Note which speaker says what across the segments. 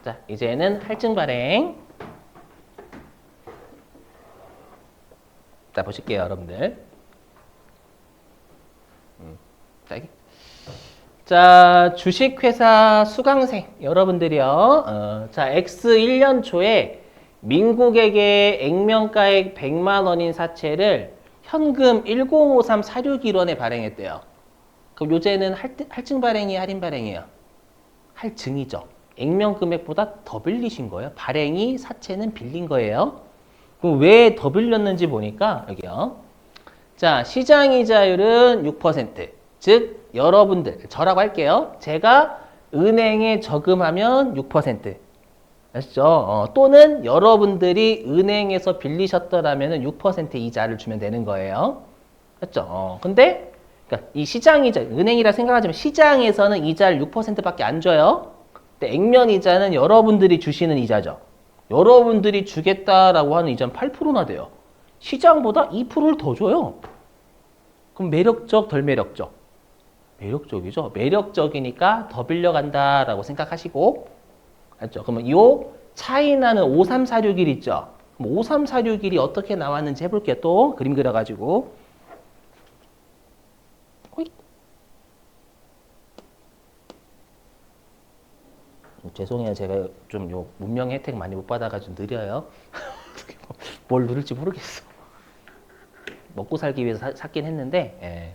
Speaker 1: 자, 이제는 할증 발행. 자, 보실게요, 여러분들. 자, 주식회사 수강생 여러분들이요. 자, X 1년 초에 민국에게 액면가액 100만 원인 사채를 현금 1053 461원에 발행했대요. 그럼 요새는 할증 발행이 할인 발행이에요? 할증이죠. 액면 금액보다 더 빌리신 거예요. 발행이 사채는 빌린 거예요. 그럼 왜 더 빌렸는지 보니까 여기요. 자, 시장이자율은 6%. 즉 여러분들, 저라고 할게요. 제가 은행에 저금하면 6%. 아시죠? 또는 여러분들이 은행에서 빌리셨더라면 6% 이자를 주면 되는 거예요. 맞죠? 근데 그러니까 이 시장이자, 은행이라 생각하지만 시장에서는 이자를 6%밖에 안 줘요. 근데 액면 이자는 여러분들이 주시는 이자죠. 여러분들이 주겠다라고 하는 이자는 8%나 돼요. 시장보다 2%를 더 줘요. 그럼 매력적, 덜 매력적? 매력적이죠. 매력적이니까 더 빌려간다라고 생각하시고, 알죠? 그러면 이 차이 나는 53461 있죠? 그럼 53461이 어떻게 나왔는지 해볼게요. 또 그림 그려가지고. 호잇. 죄송해요. 제가 좀 요 문명 혜택 많이 못 받아가지고 느려요. 뭘 누를지 모르겠어. 먹고 살기 위해서 샀긴 했는데, 예,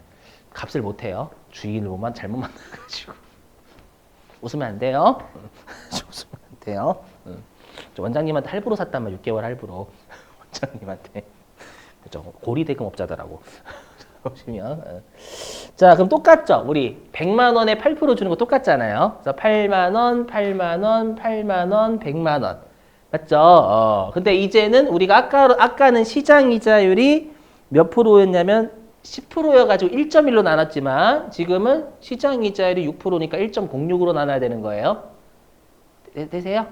Speaker 1: 값을 못 해요. 주인을만 잘못 만나가지고. 웃으면 안 돼요. 웃으면 안 돼요. 저 원장님한테 할부로 샀단 말이에요. 6개월 할부로. 원장님한테. 그죠? 고리대금업자더라고. 보시면. 자, 그럼 똑같죠? 우리 100만 원에 8% 주는 거 똑같잖아요. 그래서 8만 원, 8만 원, 8만 원, 100만 원. 맞죠? 근데 이제는 우리가 아까는 시장 이자율이 몇 프로였냐면 10%여가지고 1.1로 나눴지만 지금은 시장 이자율이 6%니까 1.06으로 나눠야 되는 거예요. 되세요?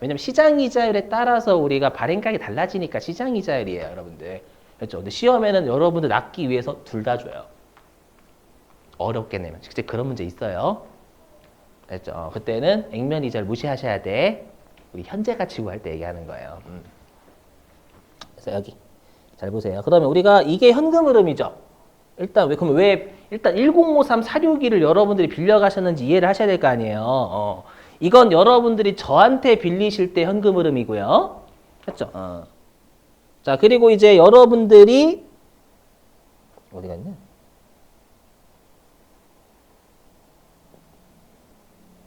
Speaker 1: 왜냐면 시장 이자율에 따라서 우리가 발행가격이 달라지니까 시장 이자율이에요, 여러분들. 그렇죠? 근데 시험에는 여러분들 낚기 위해서 둘 다 줘요. 어렵게 내면. 실제 그런 문제 있어요. 그렇죠? 그때는 액면 이자를 무시하셔야 돼. 우리 현재 가치 구할 때 얘기하는 거예요. 그래서 여기 잘 보세요. 그러면 우리가 이게 현금 흐름이죠. 일단 일단 1053 461을 여러분들이 빌려가셨는지 이해를 하셔야 될 거 아니에요. 이건 여러분들이 저한테 빌리실 때 현금 흐름이고요. 그렇죠? 자, 그리고 이제 여러분들이 어디 갔냐?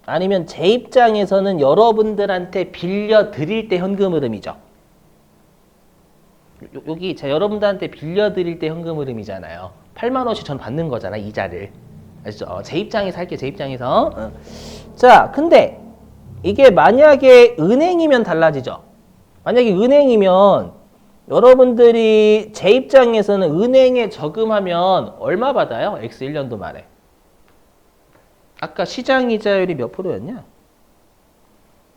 Speaker 1: 아니면 제 입장에서는 여러분들한테 빌려 드릴 때 현금 흐름이죠. 여기 제가 여러분들한테 빌려 드릴 때 현금 흐름이잖아요. 8만 원씩 전 받는 거잖아, 이자를. 아시죠? 제 입장에서 할게요. 제 입장에서. 자, 근데 이게 만약에 은행이면 달라지죠. 만약에 은행이면 여러분들이 제 입장에서는 은행에 저금하면 얼마 받아요? X 1년도 말에. 아까 시장 이자율이 몇 프로였냐?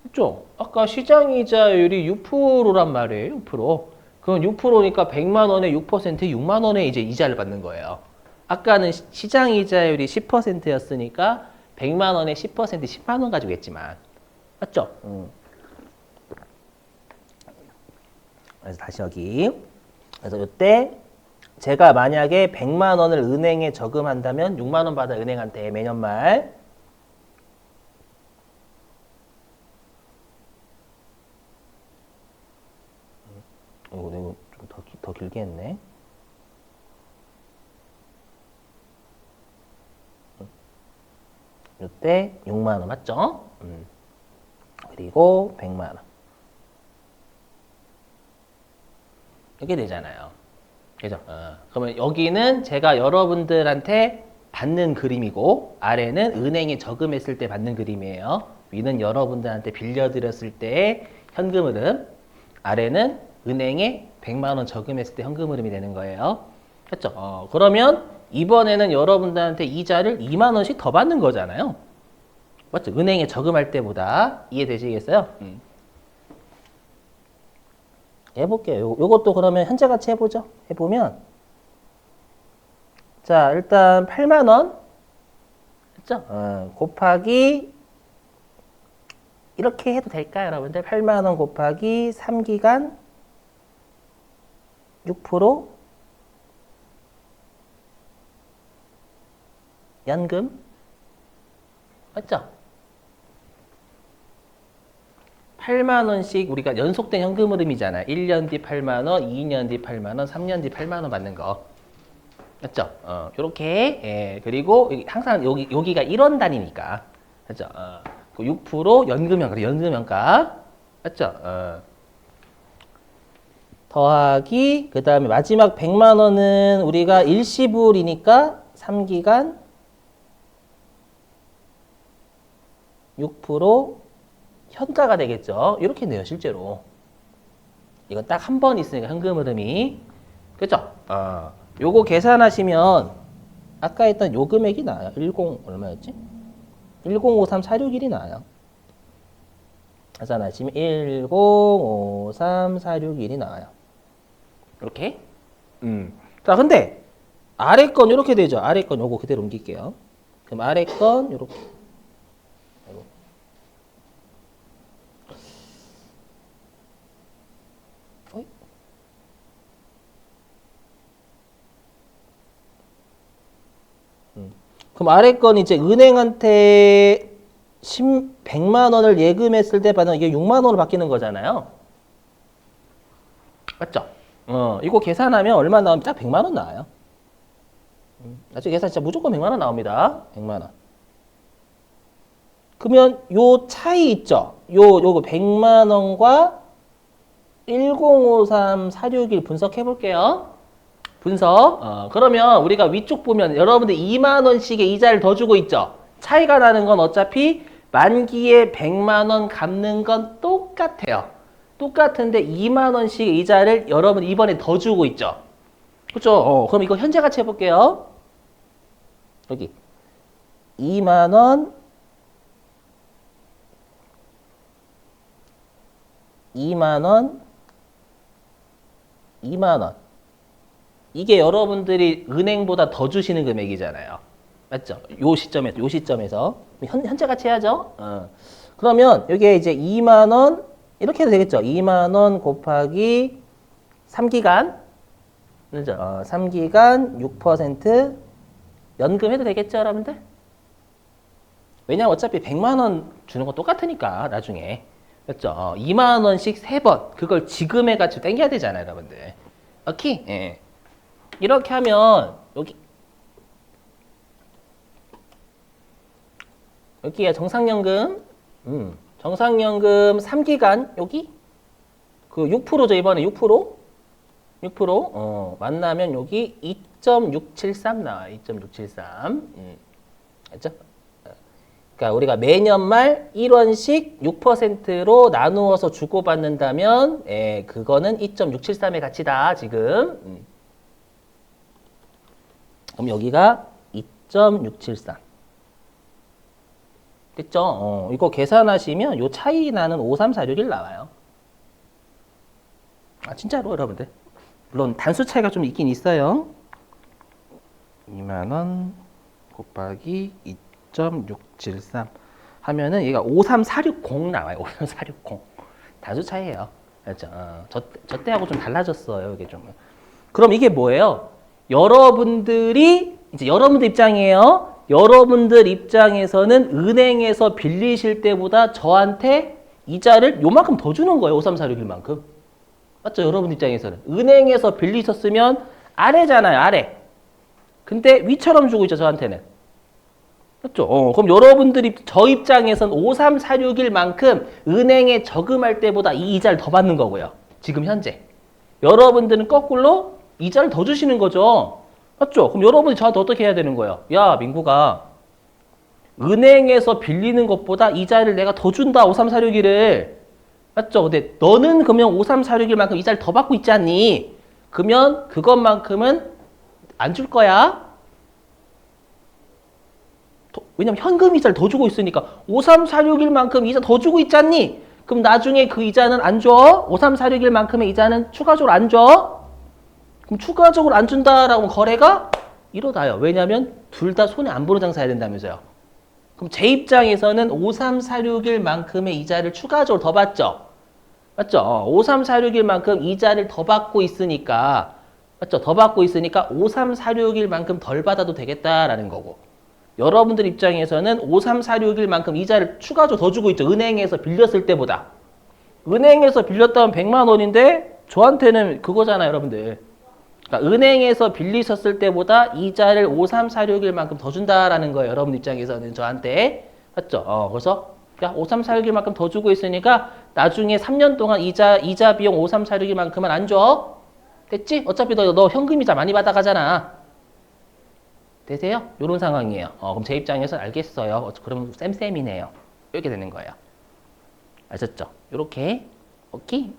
Speaker 1: 그렇죠? 아까 시장 이자율이 6%란 말이에요. 6%. 그럼 6%니까 100만 원에 6%에 6만 원에 이제 이자를 받는 거예요. 아까는 시장 이자율이 10%였으니까 100만 원에 10% 10만 원 가지고 했지만. 맞죠? 그래서 다시 여기. 그래서 이때 제가 만약에 100만 원을 은행에 저금한다면 6만 원 받아 은행한테 매년 말. 이거 좀 더 길게 했네. 이때 6만 원 맞죠? 그리고 100만 원. 이렇게 되잖아요. 그죠? 그러면 여기는 제가 여러분들한테 받는 그림이고 아래는 은행에 저금했을 때 받는 그림이에요. 위는 여러분들한테 빌려드렸을 때의 현금 흐름, 아래는 은행에 100만 원 저금했을 때 현금 흐름이 되는 거예요. 그렇죠? 그러면 이번에는 여러분들한테 이자를 2만 원씩 더 받는 거잖아요. 맞죠? 은행에 저금할 때보다. 이해되시겠어요? 해볼게요. 요것도 그러면 현재 가치 해보죠. 해보면 자, 일단 8만 원 그죠? 곱하기 이렇게 해도 될까요, 여러분들? 8만 원 곱하기 3기간 6% 연금 맞죠? 8만 원씩 우리가 연속된 현금 흐름이잖아요. 1년 뒤 8만 원, 2년 뒤 8만 원, 3년 뒤 8만 원 받는 거. 맞죠? 요렇게. 예. 그리고 항상 여기가 1원 단위니까. 맞죠? 6% 연금연가. 연금연가. 맞죠? 더하기 그다음에 마지막 100만 원은 우리가 일시불이니까 3기간 6% 현가가 되겠죠. 이렇게 돼요, 실제로. 이건 딱 한 번 있으니까 현금 흐름이. 그죠? 요거 계산하시면 아까 했던 요 금액이 나와요. 10 얼마였지? 1053461이 나와요. 계산하시면 1053461이 나와요. 이렇게. 자, 근데 아래 건 이렇게 되죠. 아래 건 요거 그대로 옮길게요. 그럼 아래 건 요렇게. 그럼 아래 건 이제 은행한테 100만 원을 예금했을 때 받은 이게 6만 원으로 바뀌는 거잖아요. 맞죠? 이거 계산하면 얼마 나오면 딱 100만 원 나와요. 나중에 계산 진짜 무조건 100만 원 나옵니다. 100만 원. 그러면 요 차이 있죠? 요거 100만 원과 1053461 분석해 볼게요. 분석. 그러면 우리가 위쪽 보면 여러분들 2만 원씩의 이자를 더 주고 있죠. 차이가 나는 건 어차피 만기에 100만 원 갚는 건 똑같아요. 똑같은데 2만 원씩의 이자를 여러분 이번에 더 주고 있죠. 그렇죠? 그럼 이거 현재 가치 해볼게요. 여기 2만 원 2만 원 2만 원 이게 여러분들이 은행보다 더 주시는 금액이잖아요. 맞죠? 요 시점에서. 현재 가치 해야죠. 그러면 여기에 이제 2만 원, 이렇게 해도 되겠죠? 2만 원 곱하기 3기간. 그죠? 3기간 6% 연금 해도 되겠죠, 여러분들? 왜냐면 어차피 100만 원 주는 건 똑같으니까, 나중에. 맞죠? 2만 원씩 3번. 그걸 지금의 가치로 땡겨야 되잖아요, 여러분들. 오케이? 예. 이렇게 하면 여기가 정상연금 정상연금 3기간 여기 그 6%죠 이번에 6% 만나면 여기 2.673 나와요. 2.673 알죠? 그러니까 우리가 매년 말 1원씩 6%로 나누어서 주고받는다면 그거는 2.673의 가치다 지금. 그럼 여기가 2.673. 됐죠? 이거 계산하시면 요 차이 나는 53461 나와요. 진짜로 여러분들. 물론 단수 차이가 좀 있긴 있어요. 2만 원 곱하기 2.673 하면은 얘가 53460 나와요. 53460. 단수 차이예요. 그렇죠? 저 때하고 좀 달라졌어요. 이게 좀. 그럼 이게 뭐예요? 여러분들이 이제 여러분들 입장이에요. 여러분들 입장에서는 은행에서 빌리실 때보다 저한테 이자를 요만큼 더 주는 거예요. 53461만큼. 맞죠? 여러분 입장에서는. 은행에서 빌리셨으면 아래잖아요. 아래. 근데 위처럼 주고 있죠. 저한테는. 맞죠? 그럼 여러분들이 저 입장에서는 53461만큼 은행에 저금할 때보다 이 이자를 더 받는 거고요. 지금 현재. 여러분들은 거꾸로 이자를 더 주시는 거죠. 맞죠? 그럼 여러분이 저한테 어떻게 해야 되는 거예요? 야, 민구가 은행에서 빌리는 것보다 이자를 내가 더 준다. 53461을. 맞죠? 근데 너는 그러면 53461만큼 이자를 더 받고 있지 않니? 그러면 그것만큼은 안 줄 거야. 왜냐면 현금 이자를 더 주고 있으니까 53461만큼 이자 더 주고 있지 않니? 그럼 나중에 그 이자는 안 줘. 53461만큼의 이자는 추가적으로 안 줘. 그럼 추가적으로 안 준다라고 하면 거래가 이러다요. 왜냐하면 둘 다 손해 안 보는 장사 해야 된다면서요. 그럼 제 입장에서는 53461만큼의 이자를 추가적으로 더 받죠. 맞죠? 53461만큼 이자를 더 받고 있으니까 맞죠? 더 받고 있으니까 53461만큼 덜 받아도 되겠다라는 거고 여러분들 입장에서는 53461만큼 이자를 추가적으로 더 주고 있죠. 은행에서 빌렸을 때보다. 은행에서 빌렸다면 100만 원인데 저한테는 그거잖아요, 여러분들. 그러니까 은행에서 빌리셨을 때보다 이자를 53461만큼 더 준다라는 거예요. 여러분 입장에서는 저한테. 맞죠? 그래서 53461만큼 더 주고 있으니까 나중에 3년 동안 이자 비용 53461만큼은 안 줘. 됐지? 어차피 너 현금이자 많이 받아가잖아. 되세요? 이런 상황이에요. 그럼 제 입장에서 알겠어요. 그럼 쌤이네요. 이렇게 되는 거예요. 아셨죠? 이렇게. 오케이?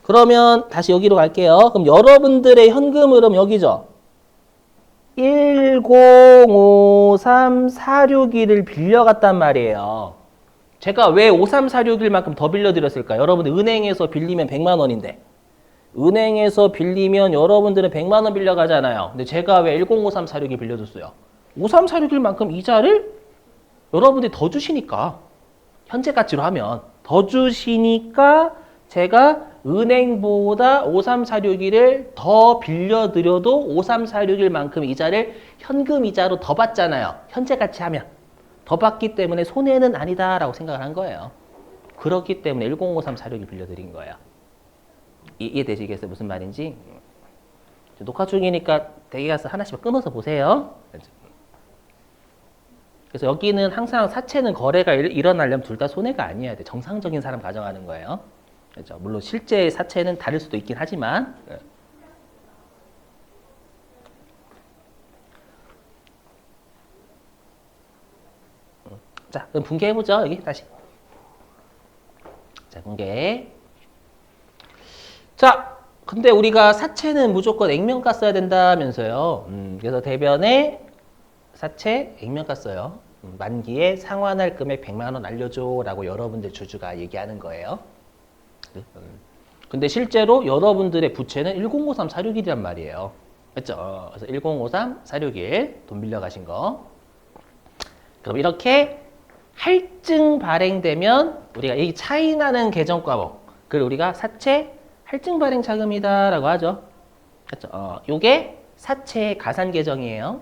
Speaker 1: 그러면 다시 여기로 갈게요. 그럼 여러분들의 현금 흐름 여기죠? 105346을 빌려갔단 말이에요. 제가 왜 53461만큼 더 빌려드렸을까요? 여러분들 은행에서 빌리면 100만 원인데 은행에서 빌리면 여러분들은 100만 원 빌려가잖아요. 근데 제가 왜 105346을 빌려줬어요? 5346일만큼 이자를 여러분들이 더 주시니까 현재 가치로 하면 더 주시니까 제가 은행보다 5346일을 더 빌려드려도 5346일만큼 이자를 현금 이자로 더 받잖아요. 현재 가치 하면. 더 받기 때문에 손해는 아니다라고 생각을 한 거예요. 그렇기 때문에 105346을 빌려드린 거예요. 이해되시겠어요? 무슨 말인지? 녹화 중이니까 대기 가서 하나씩 끊어서 보세요. 그래서 여기는 항상 사채는 거래가 일어나려면 둘 다 손해가 아니어야 돼. 정상적인 사람 가정하는 거예요. 그렇죠? 물론 실제 사채는 다를 수도 있긴 하지만 자, 그럼 분개해보죠. 여기 다시. 자, 분개. 자, 근데 우리가 사채는 무조건 액면가 써야 된다면서요. 그래서 대변에 사채 액면가 써요. 만기에 상환할 금액 100만 원 알려줘 라고 여러분들 주주가 얘기하는 거예요. 근데 실제로 여러분들의 부채는 105346일이란 말이에요. 그렇죠? 그래서 105346일 돈 빌려가신 거. 그럼 이렇게 할증 발행되면 우리가 이 차이 나는 계정 과목 그걸 우리가 사채 할증 발행 자금이다라고 하죠. 그렇죠? 요게 사채 가산 계정이에요.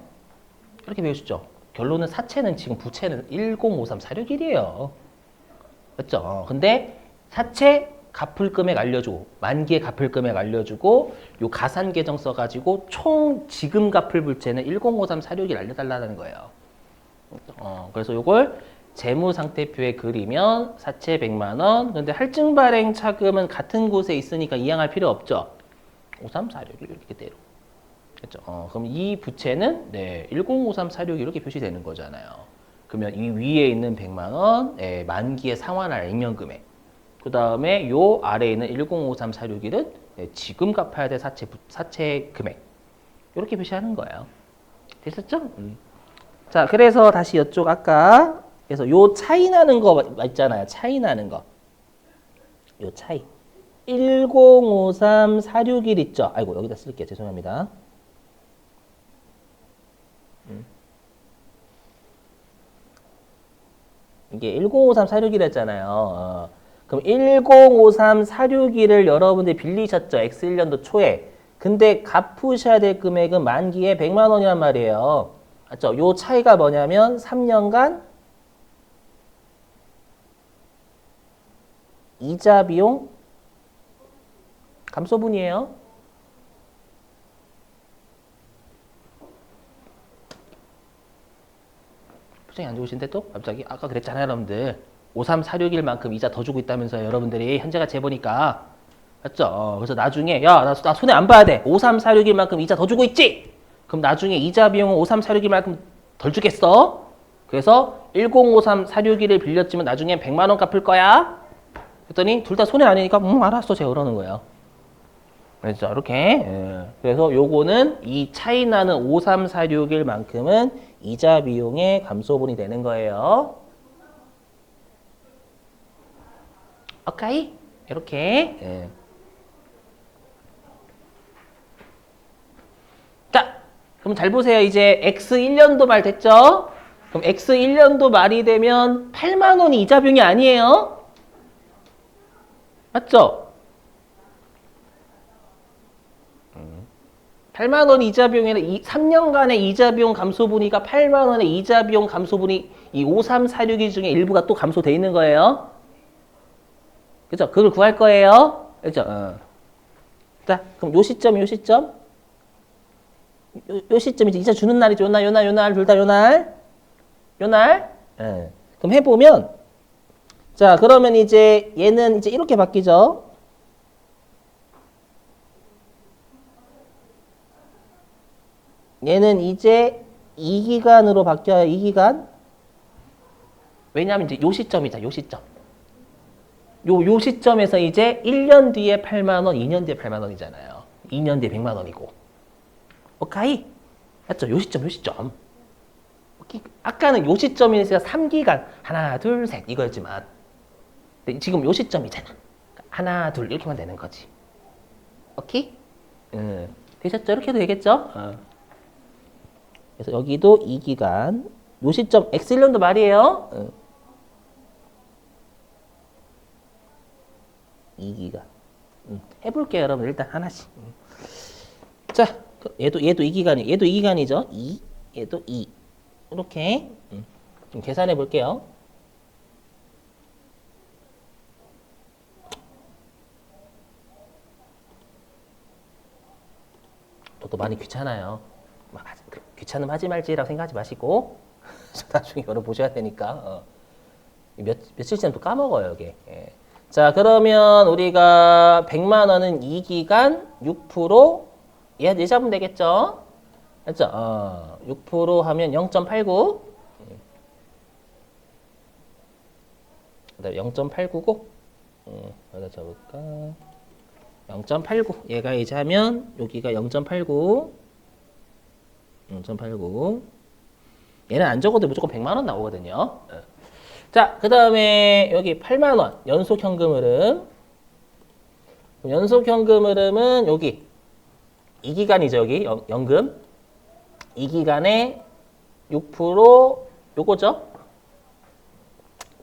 Speaker 1: 이렇게 배우셨죠? 결론은 사채는 지금 부채는 105346일이에요. 그렇죠? 근데 사채 갚을 금액 알려주고 만기에 갚을 금액 알려주고 요 가산 계정 써가지고 총 지금 갚을 부채는 105346일 알려달라는 거예요. 그래서 요걸 재무상태표에 그리면 사채 100만 원. 근데 할증 발행 차금은 같은 곳에 있으니까 이항할 필요 없죠. 5346일 이렇게 대로. 그렇죠? 그럼 이 부채는 105346 이렇게 표시되는 거잖아요. 그러면 이 위에 있는 100만 원, 만기에 상환할 액면 금액. 그 다음에 요 아래에 있는 105346일은 지금 갚아야 될 사채 금액. 이렇게 표시하는 거예요. 됐었죠? 자, 그래서 다시 이쪽 아까 그래서 요 차이 나는 거 있잖아요. 차이 나는 거. 요 차이. 105346일 있죠? 아이고, 여기다 쓸게요. 죄송합니다. 이게 105346일 했잖아요. 그럼 105346일을 여러분들이 빌리셨죠? X1년도 초에. 근데 갚으셔야 될 금액은 만기에 100만 원이란 말이에요. 맞죠? 요 차이가 뭐냐면 3년간 이자 비용 감소분이에요. 표정이 안 좋으신데 또 갑자기 아까 그랬잖아요, 여러분들. 5346일만큼 이자 더 주고 있다면서요, 여러분들이. 현재가 재보니까. 맞죠? 그래서 나중에 나 손해 안 봐야 돼. 5346일만큼 이자 더 주고 있지? 그럼 나중에 이자 비용은 5346일만큼 덜 주겠어? 그래서 105346일을 빌렸지만 나중에 100만 원 갚을 거야? 그랬더니 둘 다 손해 아니니까 알았어 제가 그러는 거예요. 그렇죠? 이렇게. 그래서 요거는 이 차이 나는 5346일만큼은 이자 비용의 감소분이 되는 거예요. 오케이? 이렇게. 자, 그럼 잘 보세요. 이제 X1년도 말 됐죠? 그럼 X 1년도 말이 되면 8만 원이 이자 비용이 아니에요? 맞죠? 8만 원 이자 비용이라 3년간의 이자 비용 감소분위가 8만 원의 이자 비용 감소분이 이 5346이 중에 일부가 또 감소돼 있는 거예요. 그죠? 그걸 구할 거예요. 그죠? 자, 그럼 요 시점, 요 시점이 이제 이자 주는 날이죠. 요 날, 둘 다 요 날. 그럼 해보면, 자, 그러면 이제 얘는 이제 이렇게 바뀌죠. 얘는 이제 2기간으로 바뀌어요. 2기간. 왜냐하면 이제 요 시점이죠. 요 시점. 요 시점에서 이제 1년 뒤에 8만 원, 2년 뒤에 8만 원이잖아요. 2년 뒤에 100만 원이고. 오케이? 맞죠? 요 시점, 요 시점. 오케이? 아까는 요 시점이니까 3기간. 하나, 둘, 셋. 이거였지만. 근데 지금 요 시점이잖아. 하나, 둘. 이렇게만 되는 거지. 오케이? 되셨죠? 이렇게 해도 되겠죠? 그래서 여기도 2기간. 요 시점, X1년도 말이에요. 2기간. 해볼게요, 여러분. 일단 하나씩. 자, 얘도 2기간이, 얘도 2기간이죠. 2, 얘도 2. 이렇게 좀 계산해 볼게요. 또 많이 귀찮아요. 귀찮음 하지 말지라고 생각하지 마시고 나중에 여러분 보셔야 되니까 며칠 지나면 또 까먹어요 이게. 자, 그러면 우리가 100만 원은 2기간 6% 얘 잡으면 되겠죠? 맞죠? 6% 하면 0.89. 그다음에 0.89고 어디다 잡을까? 0.89. 얘가 이제 하면 여기가 0.89. 0.89. 얘는 안 적어도 무조건 100만 원 나오거든요. 자, 그 다음에 여기 8만 원 연속 현금 흐름. 연속 현금 흐름은 여기 2기간이죠. 여기 연금 2기간에 6% 요거죠.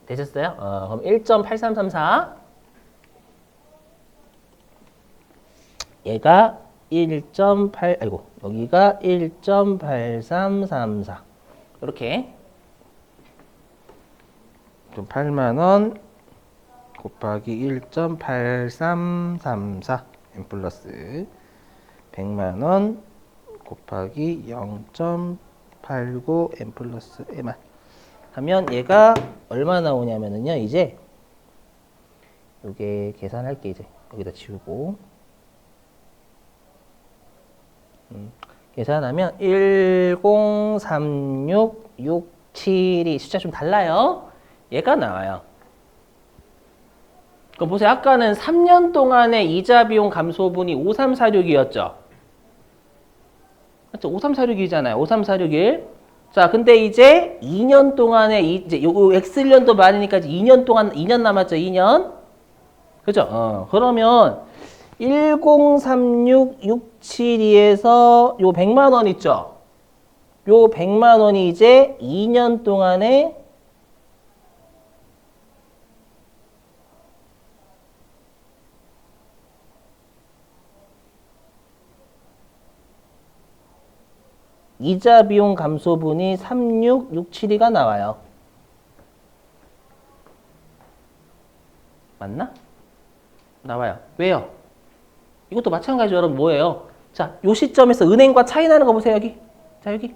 Speaker 1: 되셨어요? 그럼 1.8334 얘가 1.8 아이고 여기가 1.8334 이렇게 8만 원 곱하기 1.8334 n 플러스 100만 원 곱하기 0.89 n 플러스 m만 하면 얘가 얼마 나오냐면은요. 이제 요게 계산할게. 이제 여기다 지우고 계산하면 103667이 숫자 좀 달라요. 얘가 나와요. 그럼 보세요. 아까는 3년 동안의 이자 비용 감소분이 5346이었죠. 맞죠? 5346이잖아요. 5341. 자, 근데 이제 2년 동안에 이제 요 X1년도 말이니까 이제 2년 동안 2년 남았죠. 2년. 그죠? 그러면 103667에서 요 100만 원 있죠. 요 100만 원이 이제 2년 동안에 이자 비용 감소분이 3667이가 나와요. 맞나? 나와요. 왜요? 이것도 마찬가지로 여러분 뭐예요? 자, 요 시점에서 은행과 차이 나는 거 보세요, 여기. 자, 여기.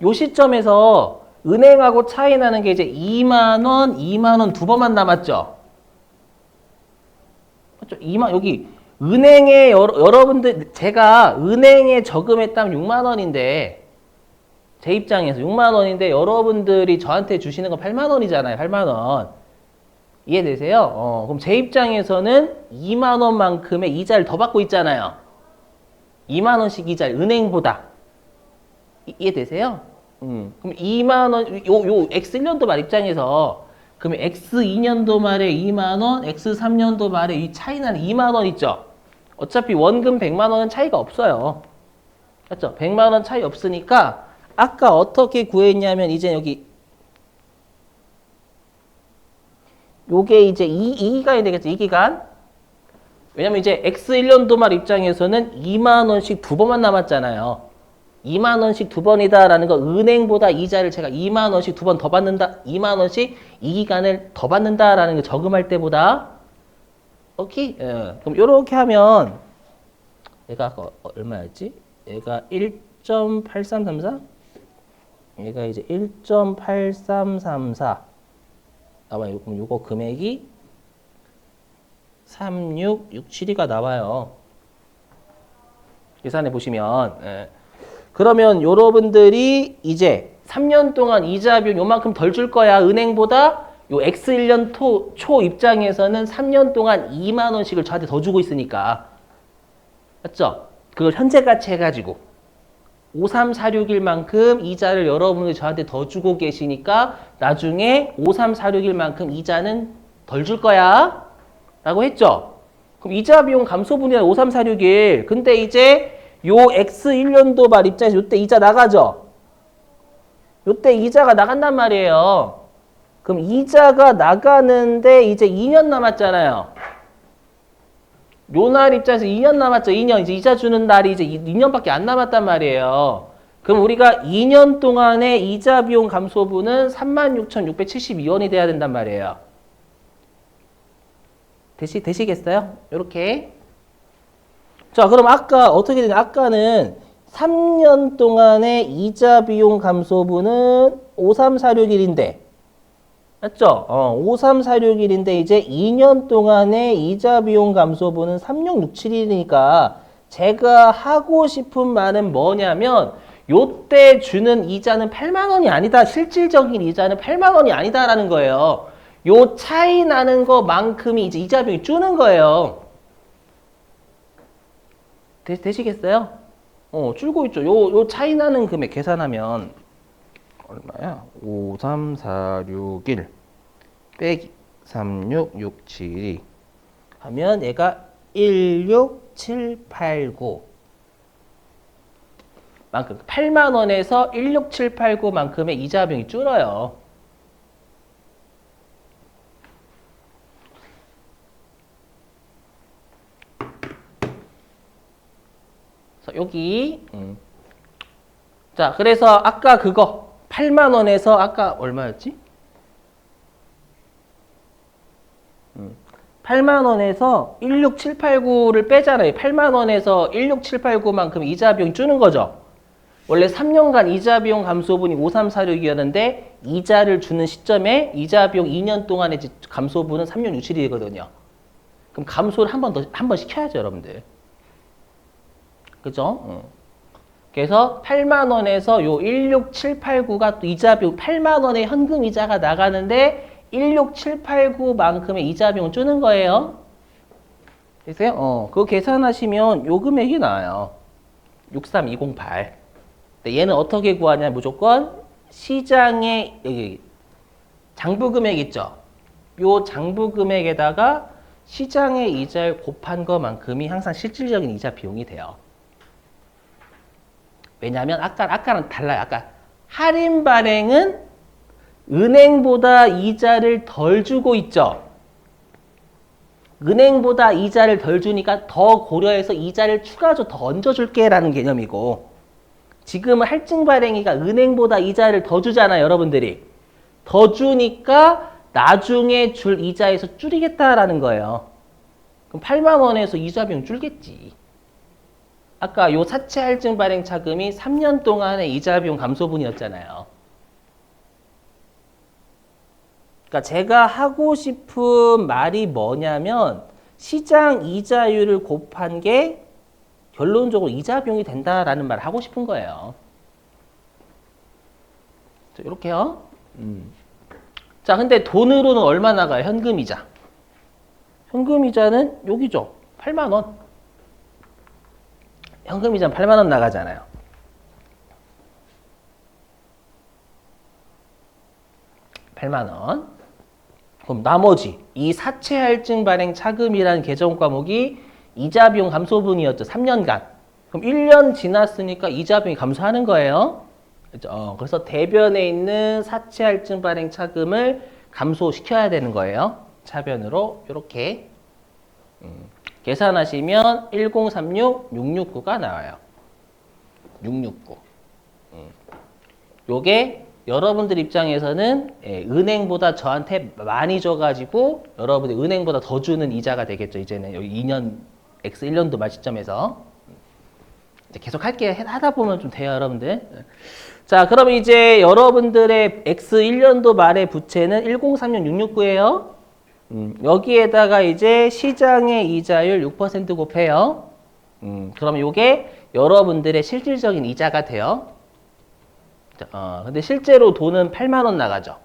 Speaker 1: 요 시점에서 은행하고 차이 나는 게 이제 2만 원 두 번만 남았죠. 맞죠? 2만 여기 은행에 여러분들 제가 은행에 저금했다면 6만 원인데 제 입장에서 6만 원인데 여러분들이 저한테 주시는 건 8만 원이잖아요. 8만 원. 이해되세요? 그럼 제 입장에서는 2만 원만큼의 이자를 더 받고 있잖아요. 2만 원씩 이자를 은행보다. 이해되세요? 그럼 2만 원, 요 X1년도 말 입장에서 그러면 X2년도 말에 2만 원, X3년도 말에 이 차이 나는 2만 원 있죠? 어차피 원금 100만 원은 차이가 없어요. 맞죠? 100만 원 차이 없으니까 아까 어떻게 구했냐면 이제 여기 요게 이제 2기간이 되겠죠. 2기간. 왜냐면 이제 X 1년도 말 입장에서는 2만 원씩 두 번만 남았잖아요. 2만 원씩 두 번이다라는 거 은행보다 이자를 제가 2만 원씩 두 번 더 받는다. 2만 원씩 이 기간을 더 받는다라는 거 저금할 때보다 오케이. 예. 그럼 요렇게 하면 얘가 아까 얼마였지? 얘가 1.8334? 얘가 이제 1.8334 나와요. 그럼 요거 금액이 3667이가 나와요. 계산해 보시면. 예. 그러면 여러분들이 이제 3년 동안 이자 비용 요만큼 덜 줄 거야. 은행보다 요 X 1년 초 입장에서는 3년 동안 2만 원씩을 저한테 더 주고 있으니까. 맞죠? 그걸 현재 가치 해가지고 53461만큼 이자를 여러분이 저한테 더 주고 계시니까 나중에 53461만큼 이자는 덜 줄 거야. 라고 했죠? 그럼 이자 비용 감소분이야 53461. 근데 이제 요 X 1년도 말 입장에서 요때 이자 나가죠? 요때 이자가 나간단 말이에요. 그럼 이자가 나가는데 이제 2년 남았잖아요. 요 날 입장에서 2년 남았죠. 2년. 이제 이자 주는 날이 이제 2년밖에 안 남았단 말이에요. 그럼 우리가 2년 동안의 이자 비용 감소분은 36,672원이 돼야 된단 말이에요. 되시겠어요? 요렇게. 자, 그럼 아까 어떻게 되냐? 아까는 3년 동안의 이자 비용 감소분은 53461인데 맞죠? 53461인데 이제 2년 동안의 이자 비용 감소분은 3667이니까 제가 하고 싶은 말은 뭐냐면 요때 주는 이자는 8만 원이 아니다. 실질적인 이자는 8만 원이 아니다라는 거예요. 요 차이 나는 것만큼이 이제 이자 비용이 주는 거예요. 되시겠어요? 줄고 있죠. 요 차이 나는 금액 계산하면 얼마야? 53461 빼기 36672 하면 얘가 16789 만큼 8만 원에서 16789만큼의 이자 비용이 줄어요. 여기 자 그래서 아까 그거 8만 원에서 아까 얼마였지? 8만 원에서 16789를 빼잖아요. 8만 원에서 16789만큼 이자 비용 주는 거죠. 원래 3년간 이자 비용 감소분이 5346이었는데 이자를 주는 시점에 이자 비용 2년 동안의 감소분은 3667이거든요. 그럼 감소를 한 번 시켜야죠, 여러분들. 그죠? 그래서 8만 원에서 요 16789가 또 이자 비용 8만 원의 현금 이자가 나가는데 16789만큼의 이자 비용을 주는 거예요. 되세요? 그거 계산하시면 요 금액이 나와요. 63208. 얘는 어떻게 구하냐? 무조건 시장의 여기 장부 금액 있죠? 요 장부 금액에다가 시장의 이자를 곱한 것만큼이 항상 실질적인 이자 비용이 돼요. 왜냐하면 아까랑 달라요. 아까 할인 발행은 은행보다 이자를 덜 주고 있죠. 은행보다 이자를 덜 주니까 더 고려해서 이자를 추가로 더 얹어줄게 라는 개념이고 지금은 할증 발행이가 은행보다 이자를 더 주잖아요. 여러분들이. 더 주니까 나중에 줄 이자에서 줄이겠다라는 거예요. 그럼 8만 원에서 이자 비용 줄겠지. 아까 요 사채 할증 발행 차금이 3년 동안의 이자 비용 감소분이었잖아요. 그러니까 제가 하고 싶은 말이 뭐냐면 시장 이자율을 곱한 게 결론적으로 이자 비용이 된다라는 말을 하고 싶은 거예요. 자, 이렇게요. 자, 근데 돈으로는 얼마 나가요? 현금 이자. 현금 이자는 여기죠. 8만 원. 현금 이자 8만 원 나가잖아요. (8만 원) 그럼 나머지 이 사채 할증 발행 차금이라는 계정 과목이 이자 비용 감소분이었죠. 3년간. 그럼 1년 지났으니까 이자 비용이 감소하는 거예요. 그렇죠? 그래서 대변에 있는 사채 할증 발행 차금을 감소시켜야 되는 거예요. 차변으로 이렇게 계산하시면 1036, 669가 나와요. 669. 요게 여러분들 입장에서는 은행보다 저한테 많이 줘가지고 여러분들 은행보다 더 주는 이자가 되겠죠. 이제는 여기 2년 X 1년도 말 시점에서 이제 계속 할게 하다 보면 좀 돼요, 여러분들. 자, 그러면 이제 여러분들의 X 1년도 말의 부채는 1036,669예요. 여기에다가 이제 시장의 이자율 6% 곱해요. 그러면 요게 여러분들의 실질적인 이자가 돼요. 근데 실제로 돈은 8만 원 나가죠.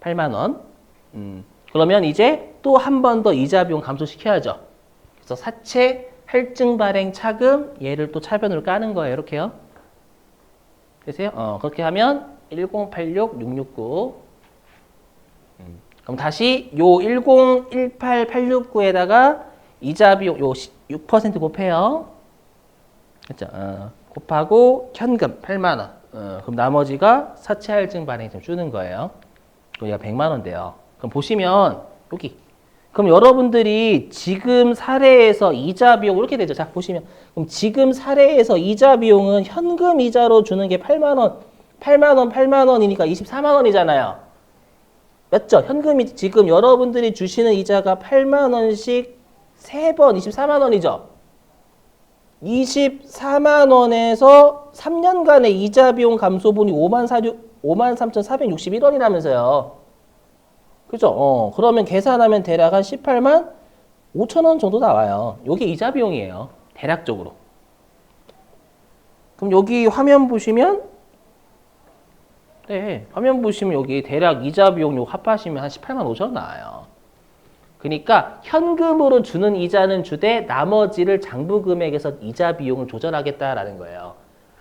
Speaker 1: 8만 원. 그러면 이제 또 한 번 더 이자 비용 감소시켜야죠. 그래서 사채 할증 발행 차금 얘를 또 차변으로 까는 거예요. 이렇게요. 되세요? 그렇게 하면 1086, 669. 그럼 다시 요 1018, 869에다가 이자 비용 요 6% 곱해요. 그렇죠? 곱하고 현금 8만 원. 그럼 나머지가 사채 할증 발행 좀 주는 거예요. 그럼 얘가 100만 원 돼요. 그럼 보시면 여기. 그럼 여러분들이 지금 사례에서 이자 비용 이렇게 되죠. 자, 보시면 그럼 지금 사례에서 이자 비용은 현금 이자로 주는 게 8만 원. 8만 원, 8만 원이니까 24만 원이잖아요. 맞죠? 현금이 지금 여러분들이 주시는 이자가 8만 원씩 3번 24만 원이죠. 24만 원에서 3년간의 이자 비용 감소분이 53,461원이라면서요. 그죠? 그러면 계산하면 대략 한 18만 5천 원 정도 나와요. 이게 이자 비용이에요. 대략적으로. 그럼 여기 화면 보시면 네, 화면 보시면 여기 대략 이자 비용 요 합하시면 한 18만 5천 원 나와요. 그러니까 현금으로 주는 이자는 주되 나머지를 장부 금액에서 이자 비용을 조절하겠다라는 거예요.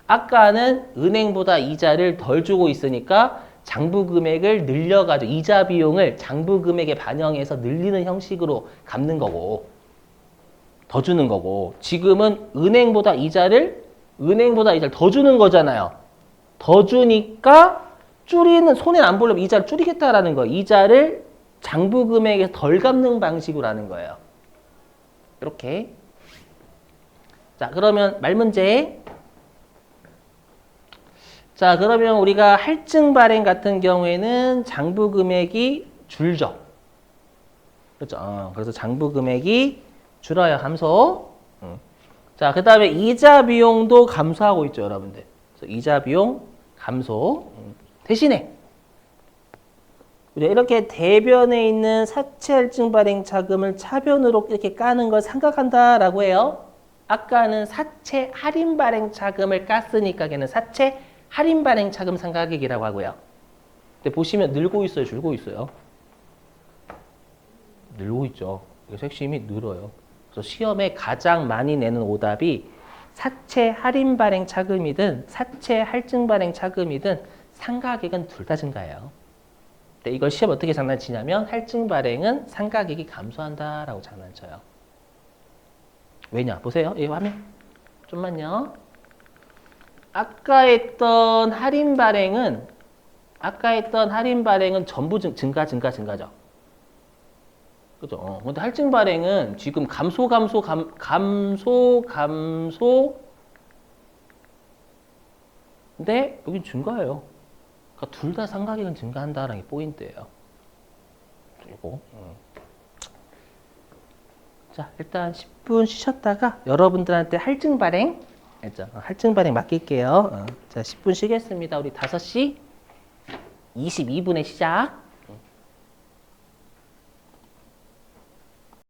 Speaker 1: 아까는 은행보다 이자를 덜 주고 있으니까 장부 금액을 늘려가지고 이자 비용을 장부 금액에 반영해서 늘리는 형식으로 갚는 거고 더 주는 거고 지금은 은행보다 이자를 더 주는 거잖아요. 더 주니까 줄이는 손해 안 보려면 이자를 줄이겠다라는 거예요. 이자를 장부 금액에 덜 갚는 방식으로 하는 거예요. 이렇게. 자, 그러면 말 문제. 자, 그러면 우리가 할증 발행 같은 경우에는 장부 금액이 줄죠. 그렇죠. 그래서 장부 금액이 줄어요. 감소. 자, 그 다음에 이자 비용도 감소하고 있죠, 여러분들. 그래서 이자 비용 감소. 대신에 이렇게 대변에 있는 사채 할증 발행 차금을 차변으로 이렇게 까는 걸 삼각한다라고 해요. 아까는 사채 할인 발행 차금을 깠으니까 걔는 사채 할인 발행 차금 삼각액이라고 하고요. 근데 보시면 늘고 있어요, 줄고 있어요? 늘고 있죠. 그래서 핵심이 늘어요. 그래서 시험에 가장 많이 내는 오답이 사채 할인 발행 차금이든 사채 할증 발행 차금이든 상가액은 둘 다 증가해요. 근데 이걸 시험 어떻게 장난치냐면 할증 발행은 상가액이 감소한다라고 장난쳐요. 왜냐? 보세요. 이 화면. 좀만요. 아까 했던 할인 발행은 전부 증가죠. 그죠? 근데 할증 발행은 지금 감소. 근데 여기 증가해요. 그러니까 둘 다 상가액은 증가한다라는 게 포인트예요. 그리고 자, 일단 10분 쉬셨다가 여러분들한테 할증 발행 했죠? 할증 발행 맡길게요. 자, 10분 쉬겠습니다. 우리 5시 22분에 시작.